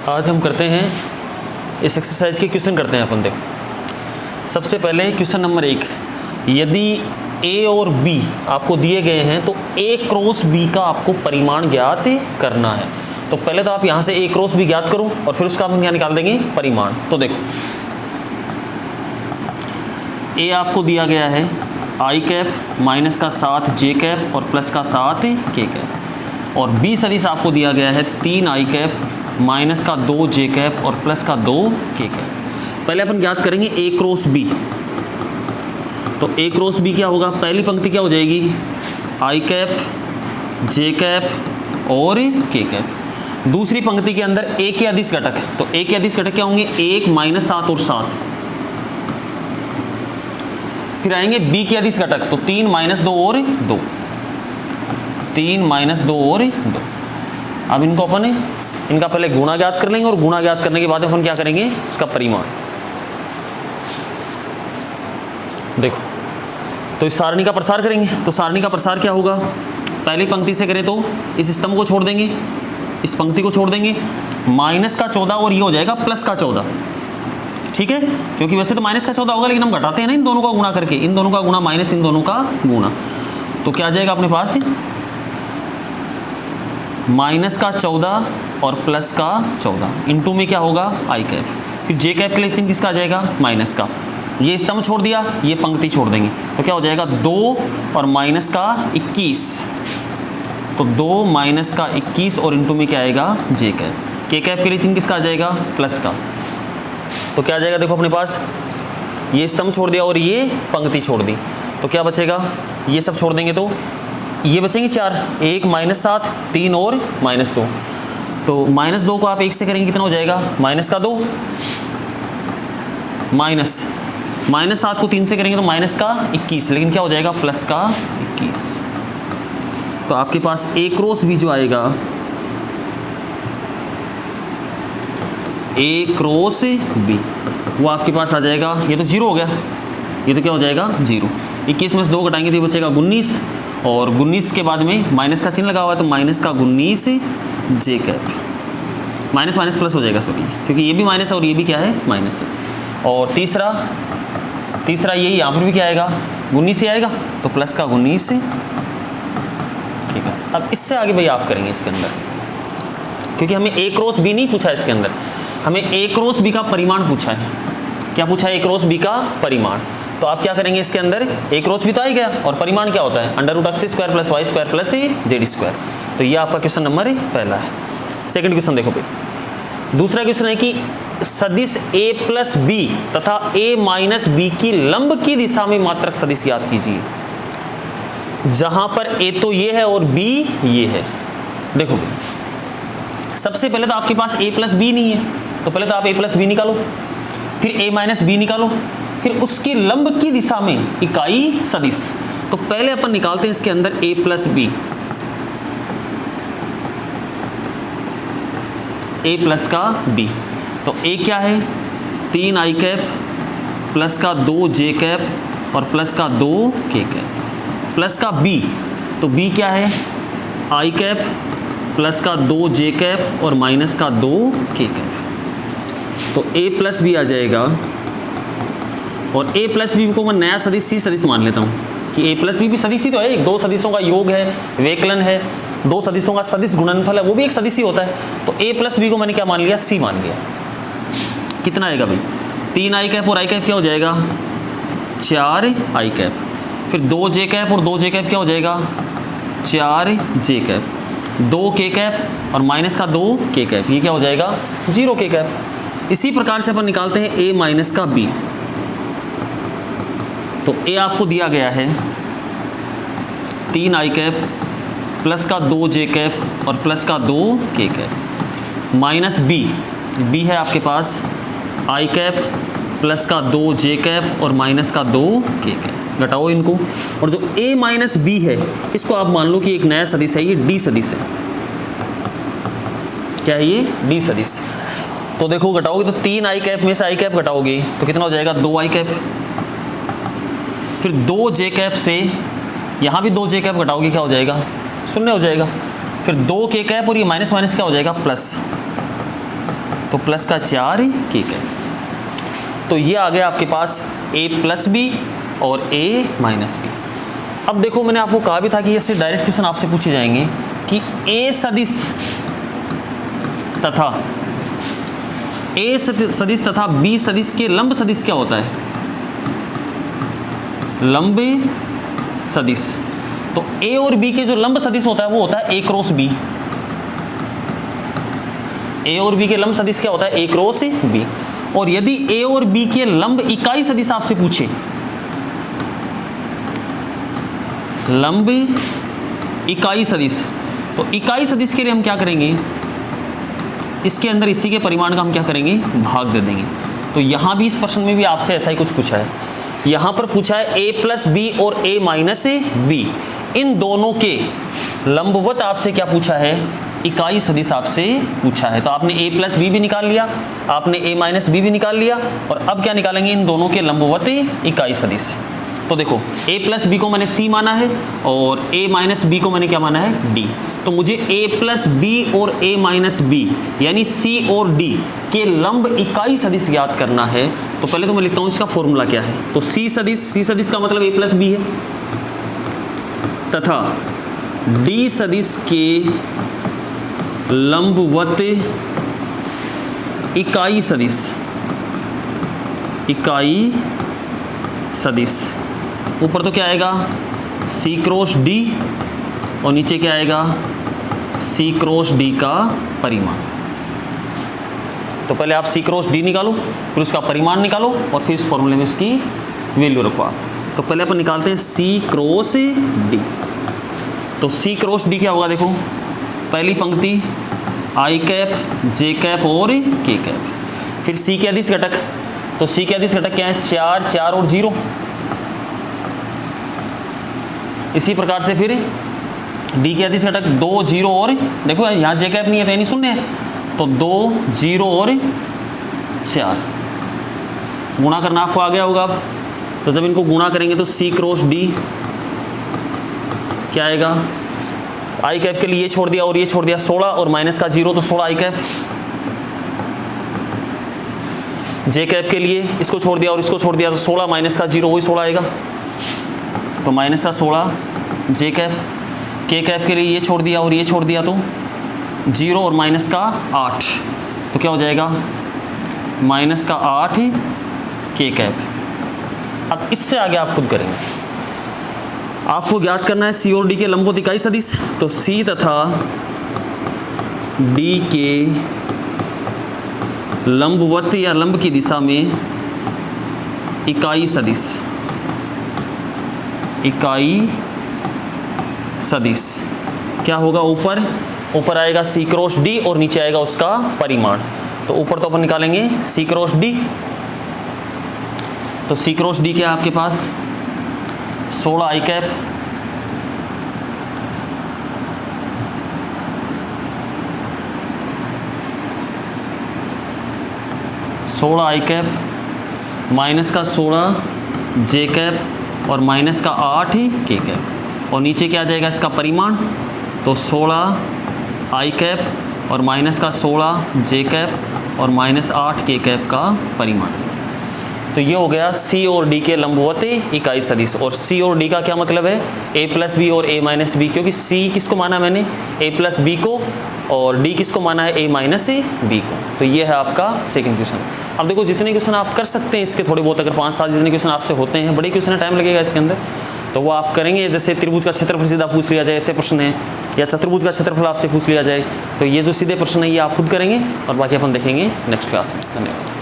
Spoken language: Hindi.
आज हम करते हैं इस एक्सरसाइज के क्वेश्चन करते हैं अपन। देखो सबसे पहले क्वेश्चन नंबर 1, यदि ए और बी आपको दिए गए हैं तो ए क्रॉस बी का आपको परिमाण ज्ञात करना है। तो पहले तो आप यहाँ से ए क्रॉस बी ज्ञात करो और फिर उसका हम क्या निकाल देंगे, परिमाण। तो देखो ए आपको दिया गया है आई कैप माइनस का 7 जे कैप और प्लस का 7 के कैप, और बी सदिश आपको दिया गया है 3 आई कैप माइनस का 2 जे कैप और प्लस का 2 के कैप। पहले अपन ज्ञात करेंगे ए क्रॉस बी। तो ए क्रॉस बी क्या होगा, पहली पंक्ति क्या हो जाएगी, आई कैप जे कैप और के कैप। दूसरी पंक्ति के अंदर ए के अदिश घटक, तो ए के अदिश घटक क्या होंगे, 1 माइनस 7 और 7। फिर आएंगे बी के अदिश घटक, तो 3 माइनस 2 और 2, 3 माइनस 2 और 2। अब इनको अपन इनका पहले गुणा ज्ञात कर लेंगे और गुणा ज्ञात करने के बाद अपन क्या करेंगे, इसका परिमाण। देखो तो इस सारणी का प्रसार करेंगे। तो सारणी का प्रसार क्या होगा, पहली पंक्ति से करें तो इस स्तंभ को छोड़ देंगे, इस पंक्ति को छोड़ देंगे, माइनस का 14 और ये हो जाएगा प्लस का 14। ठीक है, क्योंकि वैसे तो माइनस का 14 होगा लेकिन हम घटाते हैं ना इन दोनों का गुणा करके, इन दोनों का गुणा माइनस इन दोनों का गुणा। तो क्या आ जाएगा अपने पास, माइनस का 14 और प्लस का 14 इंटू में क्या होगा आई कैप। फिर जे कैप के लिए चिन्ह किसका आ जाएगा, माइनस का। ये स्तंभ छोड़ दिया, ये पंक्ति छोड़ देंगे, तो क्या हो जाएगा 2 और माइनस का 21। तो 2 माइनस का 21 और इंटू में क्या आएगा, जे कैप। के कैप के लिए चिन्ह किसका आ जाएगा, प्लस का। तो क्या आ जाएगा, देखो अपने पास ये स्तंभ छोड़ दिया और ये पंक्ति छोड़ दी, तो क्या बचेगा, ये सब छोड़ देंगे तो ये बचेंगे 4, 1 माइनस 7, 3 और माइनस 2। तो माइनस 2 को आप 1 से करेंगे कितना हो जाएगा, माइनस का 2, माइनस 7 को 3 से करेंगे तो माइनस का 21, लेकिन क्या हो जाएगा, प्लस का 21। तो आपके पास ए क्रॉस बी जो आएगा, ए क्रॉस बी वो आपके पास आ जाएगा, ये तो 0 हो गया, ये तो क्या हो जाएगा 0। 21 में से 2 घटाएंगे तो ये बचेगा 19, और 19 के बाद में माइनस का चिन्ह लगा हुआ है तो माइनस का 19 जे कैप। माइनस माइनस प्लस हो जाएगा, सॉरी, क्योंकि ये भी माइनस है और ये भी क्या है, माइनस है। और तीसरा यही यहाँ पर भी क्या आएगा, 19 ही आएगा, तो प्लस का 19। ठीक है, अब इससे आगे भाई आप करेंगे इसके अंदर, क्योंकि हमें ए क्रॉस बी नहीं पूछा है इसके अंदर, हमें ए क्रॉस बी का परिमाण पूछा है। क्या पूछा है, ए क्रॉस बी का परिमाण। तो आप क्या करेंगे इसके अंदर, ए क्रॉस भी तो आ ही गया, और परिमाण क्या होता है, √x² + y² + z²। तो ये आपका क्वेश्चन नंबर पहला है। सेकंड क्वेश्चन देखो भाई, दूसरा क्वेश्चन है कि सदिश a + b तथा a - b की लंब की दिशा में मात्रक सदिश ज्ञात कीजिए, जहां पर a तो ये है और b ये है। देखो सबसे पहले तो आपके पास a + b नहीं है, तो पहले तो आप a + b निकालो, फिर a - b निकालो, फिर उसकी लंब की दिशा में इकाई सदिश। तो पहले अपन निकालते हैं इसके अंदर a + b, a प्लस का b। तो a क्या है, 3 आई कैप प्लस का 2 जे कैप और प्लस का 2 के कैप, प्लस का b, तो b क्या है, आई कैप प्लस का 2 जे कैप और माइनस का 2 के कैप। तो a + b आ जाएगा, और a + b को मैं नया सदिश सी सदिश मान लेता हूँ कि a + b भी सदिश ही तो है, 2 सदिशों का योग है, वेकलन है, 2 सदिशों का सदिश गुणनफल है, वो भी एक सदिश ही होता है। तो a + b को मैंने क्या मान लिया, c मान लिया। कितना आएगा भाई, 3 आई कैप और आई कैप क्या हो जाएगा, 4 आई कैप, फिर 2 जे कैप और 2 जे कैप क्या हो जाएगा, 4 जे कैप, 2 के कैप और माइनस का 2 के कैप, ये क्या हो जाएगा, 0 के कैप। इसी प्रकार से अपन निकालते हैं a - का b। तो a आपको दिया गया है 3 आई कैप प्लस का 2 जे कैप और प्लस का 2 के कैप, माइनस b है आपके पास आई कैप प्लस का 2 जे कैप और माइनस का 2 के कैप। घटाओ इनको, और जो a - b है इसको आप मान लो कि एक नया सदिश है, ये d सदिश है। क्या है ये, d सदिश। तो देखो घटाओगे तो 3 आई कैप में से आई कैप घटाओगे तो कितना हो जाएगा, 2 आई कैप, फिर 2 जे कैप से यहाँ भी 2 जे कैप घटाओगे क्या हो जाएगा, 0 हो जाएगा, फिर 2 के कैप और ये माइनस माइनस क्या हो जाएगा, प्लस। तो प्लस का 4 के कैप। तो ये आ गया आपके पास a प्लस बी और a माइनस बी। अब देखो मैंने आपको कहा भी था कि ऐसे डायरेक्ट क्वेश्चन आपसे पूछे जाएंगे कि a सदिश तथा b सदिश के लंब सदिश क्या होता है? लंब सदिश। तो a और b के जो लंब सदिश होता है वो होता है a क्रॉस b। a और b के लंब सदिश क्या होता है? a cross b। और यदि a और b के लंब इकाई सदिश आपसे पूछे, लंब इकाई सदिश, तो इकाई सदिश के लिए हम क्या करेंगे? इसके अंदर इसी के परिमाण का हम क्या करेंगे? भाग दे देंगे। तो यहां भी इस प्रश्न में भी आपसे ऐसा ही कुछ पूछा है। यहां पर पूछा है a प्लस बी और a माइनस बी, इन दोनों के लंबवत आपसे क्या पूछा है? इकाई सदिश आपसे पूछा है। तो आपने a प्लस बी भी निकाल लिया, आपने a माइनस बी भी निकाल लिया, और अब क्या निकालेंगे? इन दोनों के लंबवत इकाई सदिश। तो देखो a प्लस बी को मैंने c माना है और a माइनस बी को मैंने क्या माना है? d। तो मुझे a प्लस बी और a माइनस बी यानी c और d के लंब इकाई सदिश ज्ञात करना है। तो पहले तो मैं लिखता हूँ इसका फॉर्मूला क्या है। तो c सदिश का मतलब a प्लस बी है, तथा d सदिश के लंबवत इकाई सदिश। ऊपर तो क्या आएगा? c क्रॉस d और नीचे क्या आएगा? c क्रॉस d का परिमाण। तो पहले आप c क्रॉस d निकालो, फिर उसका परिमाण निकालो, और फिर इस फॉर्मूले में इसकी वैल्यू रखो आप। तो पहले अपन निकालते हैं c क्रॉस d। तो c क्रॉस d क्या होगा? देखो पहली पंक्ति i कैप, j कैप और k कैप, फिर c के अदिश घटक। तो c के अदिश घटक क्या है? 4, 4 और 0। इसी प्रकार से फिर d के अदिश घटक 2, 0 और, देखो यहाँ j कैप नहीं है तो नहीं सुनने, तो 2, 0 और 4। गुणा करना आपको आ गया होगा अब। तो जब इनको गुणा करेंगे तो c क्रॉस d क्या आएगा? आई कैप के लिए ये छोड़ दिया और ये छोड़ दिया 16 और माइनस का 0, तो 16 आई कैप। जे कैप के लिए इसको छोड़ दिया और इसको छोड़ दिया तो 16 माइनस का 0 वही 16 आएगा, तो माइनस का 16 जे कैप। के कैप के लिए ये छोड़ दिया और ये छोड़ दिया तो 0 और माइनस का 8, तो क्या हो जाएगा? माइनस का 8 के कैप। अब इससे आगे आप खुद करेंगे। आपको ज्ञात करना है c और d के लंबवत इकाई सदिश। तो c तथा d के लंबवत या लंब की दिशा में इकाई सदिश क्या होगा? ऊपर आएगा c क्रॉस d और नीचे आएगा उसका परिमाण। तो ऊपर तो अपन निकालेंगे c क्रॉस d। तो c क्रॉस d क्या है आपके पास? 16 आई कैप, माइनस का 16 जे कैप और माइनस का 8 के कैप, और नीचे क्या आ जाएगा इसका परिमाण? तो 16 आई कैप और माइनस का 16 जे कैप और माइनस 8 के कैप का परिमाण। तो ये हो गया c और d के लंबवत इकाई सदिश। और c और d का क्या मतलब है? a प्लस बी और a माइनस बी, क्योंकि c किसको माना मैंने? a प्लस बी को, और d किसको माना है? a माइनस बी को। तो ये है आपका सेकंड क्वेश्चन। अब देखो जितने क्वेश्चन आप कर सकते हैं इसके थोड़े बहुत, अगर 5-7 जितने क्वेश्चन आपसे होते हैं, बड़े क्वेश्चन टाइम लगेगा इसके अंदर, तो वो आप करेंगे। जैसे त्रिभुज का क्षेत्रफल सीधा पूछ लिया जाए, ऐसे प्रश्न है, या चतुर्भुज का क्षेत्रफल आपसे पूछ लिया जाए, तो ये जो सीधे प्रश्न है ये आप खुद करेंगे, और बाकी अपन देखेंगे नेक्स्ट क्लास में। धन्यवाद।